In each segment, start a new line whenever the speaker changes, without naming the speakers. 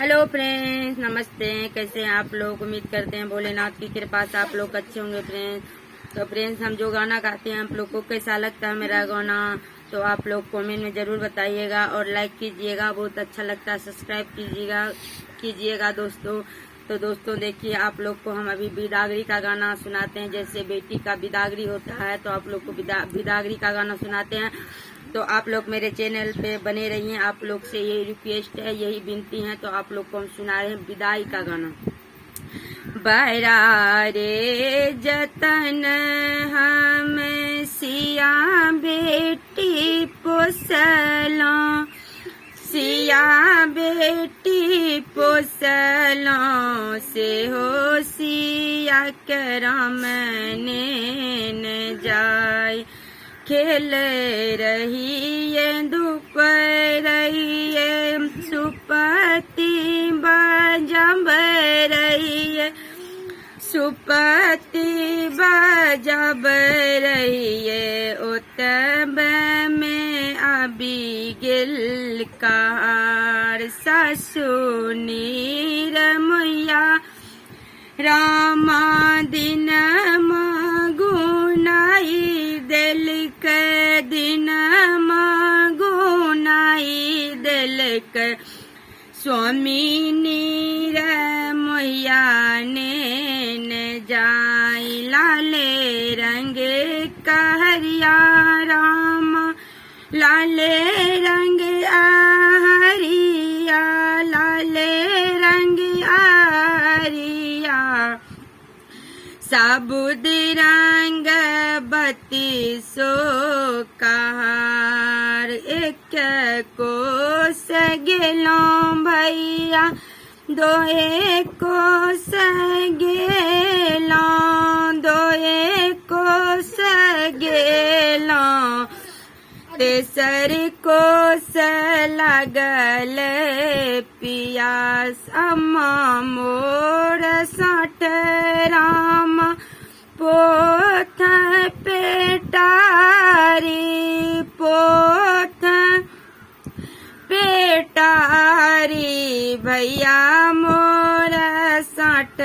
Hello friends, नमस्ते। कैसे हैं आप लोग? उम्मीद करते हैं भोलेनाथ की कृपा से आप लोग अच्छे होंगे फ्रेंड्स। तो फ्रेंड्स, हम जो गाना गाते हैं आप लोग को कैसा लगता है मेरा गाना, तो आप लोग कमेंट में जरूर बताइएगा और लाइक कीजिएगा। बहुत अच्छा लगता है, सब्सक्राइब कीजिएगा दोस्तों। तो दोस्तों देखिए, आप लोग को हम अभी बिदागरी का गाना सुनाते हैं। जैसे बेटी का बिदागरी होता है तो आप लोग को बिदागरी का गाना सुनाते हैं। तो आप लोग मेरे चैनल पे बने रहिए। आप लोग से यही रिक्वेस्ट है, यही विनती है। तो आप लोग को हम सुना रहे हैं विदाई का गाना। बरारे जतन हम सिया बेटी पोसलो, सिया बेटी पोसलो, से हो सिया करम ने जाय। खेल रहिए धूप रहिए, सुपति बजब रहिए, सुपति बजब रहिए। उतब में अभी गिल कार सासु नीर मैया, रामा दिन गुनाई दिल के दिन गुनाई दिल के। स्वामी नीर मैया ने जाई, लाले रंग कहरिया रामा, लाले रंग आहरिया, लाले रंग आहरिया। साबुद रंग बत्ती सो कहार, एक को सगेलो भैया, दो को सगेलो, दो को सगेलो। तेसर को लगल पियास, अम्मा मोर साठ राम पोथ पेटारी, पोथ पेटारी। भैया मोर साठ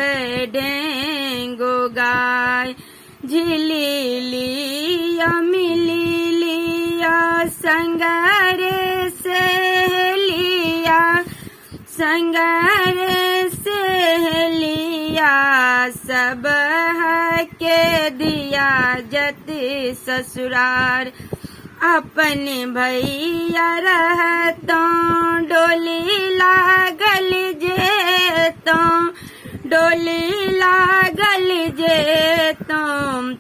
डेंगो गाय, झिली लिया मिली लिया, संगरे से लिया, संगरे से लिया। सब के दिया जति ससुरार, अपने भैया रहतो डोली लागल जेतो, डोली लागल जेतो।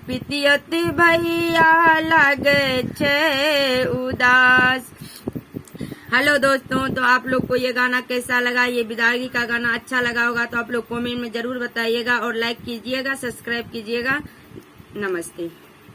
पितियत भैया लागे छे उदास। हेलो दोस्तों, तो आप लोग को ये गाना कैसा लगा? ये बिदागरी का गाना अच्छा लगा होगा तो आप लोग कमेंट में जरूर बताइएगा और लाइक कीजिएगा, सब्सक्राइब कीजिएगा। नमस्ते।